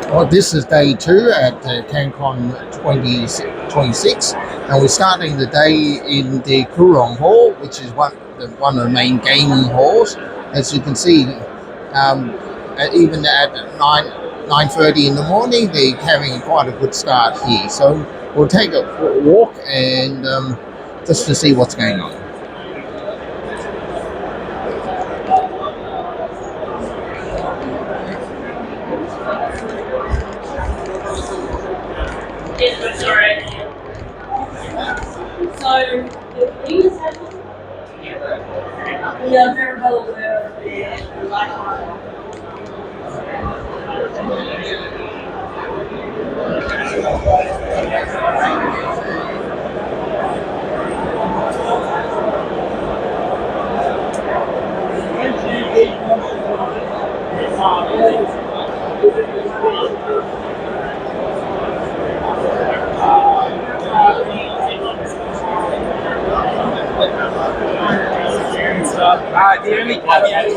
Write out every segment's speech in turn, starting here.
Well, this is day 2 at Cancon 2026, and we're starting the day in the Coorong Hall, which is one of the main gaming halls. As you can see, even at 9:30 in the morning, they're having quite a good start here. So we'll take a walk and just to see what's going on. Sorry. So the thing is we are very well aware of the Lyneham. The only caveat is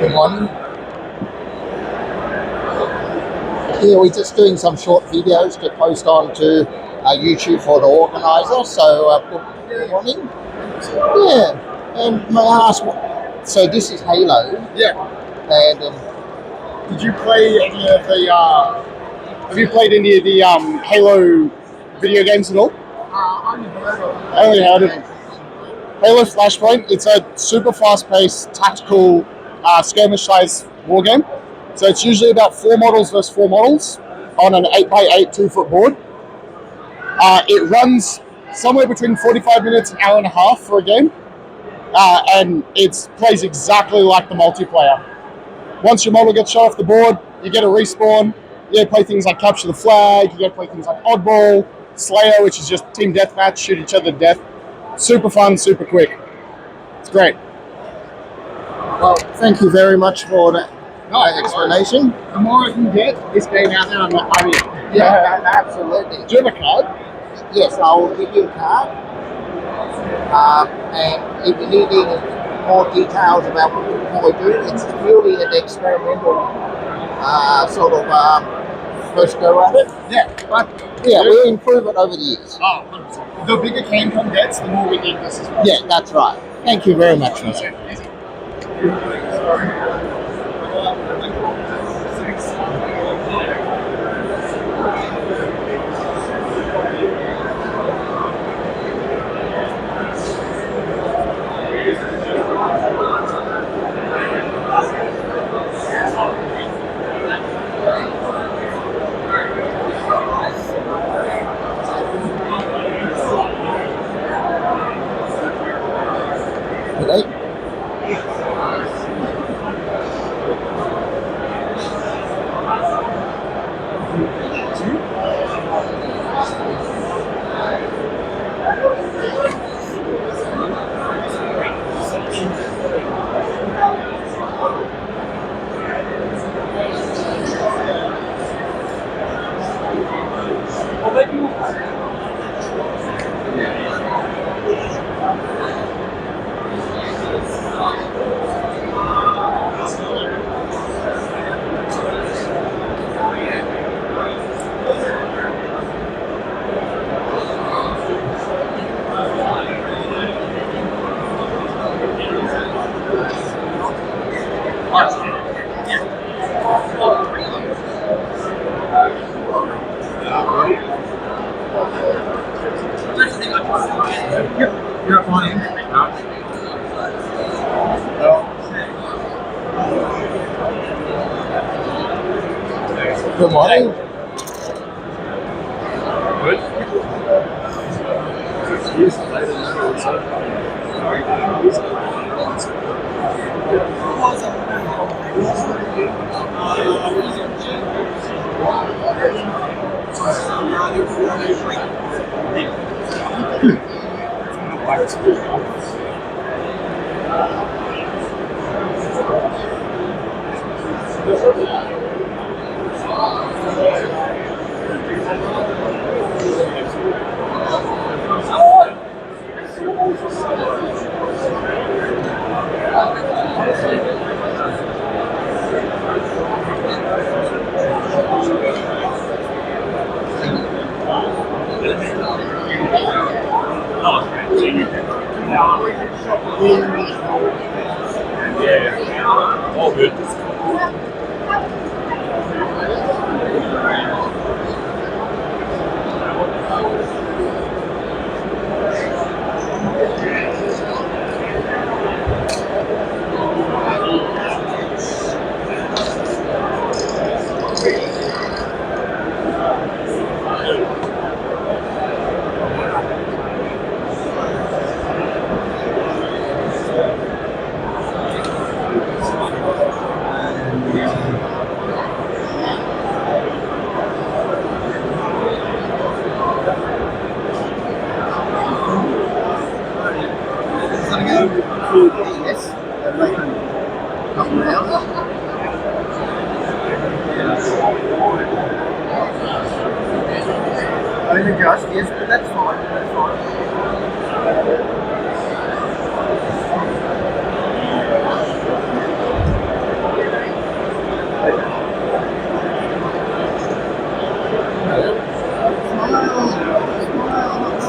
Good morning. Yeah, we're just doing some short videos to post on to YouTube for the organizer. So, good morning. Yeah, and may I ask, so this is Halo, Yeah. and Did you play any of the? Have you played any of the Halo video games at all? I only heard of it. Halo Flashpoint. It's a super fast-paced, tactical, skirmish-sized war game. So it's usually about 4 models versus 4 models on an 8x8 2-foot board. It runs somewhere between 45 minutes and an hour and a half for a game, and it plays exactly like the multiplayer. Once your model gets shot off the board, you get a respawn. You get to play things like Capture the Flag. You get to play things like Oddball, Slayer, which is just team deathmatch, shoot each other to death. Super fun, super quick. It's great. well, thank you very much for that explanation. The more I can get this game out there, I'm in. Yeah, absolutely. Do you have a card? Yes, I will give you a card. And if you need any more details about what we do, it's purely an experimental sort of first go at it. Yeah. But yeah, we'll improve it over the years. Oh, 100%. The bigger Cancon gets, the more we need this as well. Yeah, that's right. Thank you very much. Easy. not flying? Good morning. Yeah. All good. Yes. Only just, yes, but that's fine. That's fine.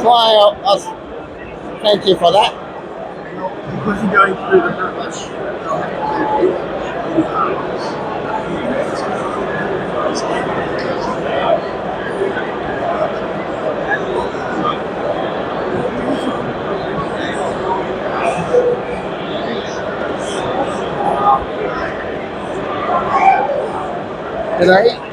Smile. Thank you for that. Because you're going through the rush. Today,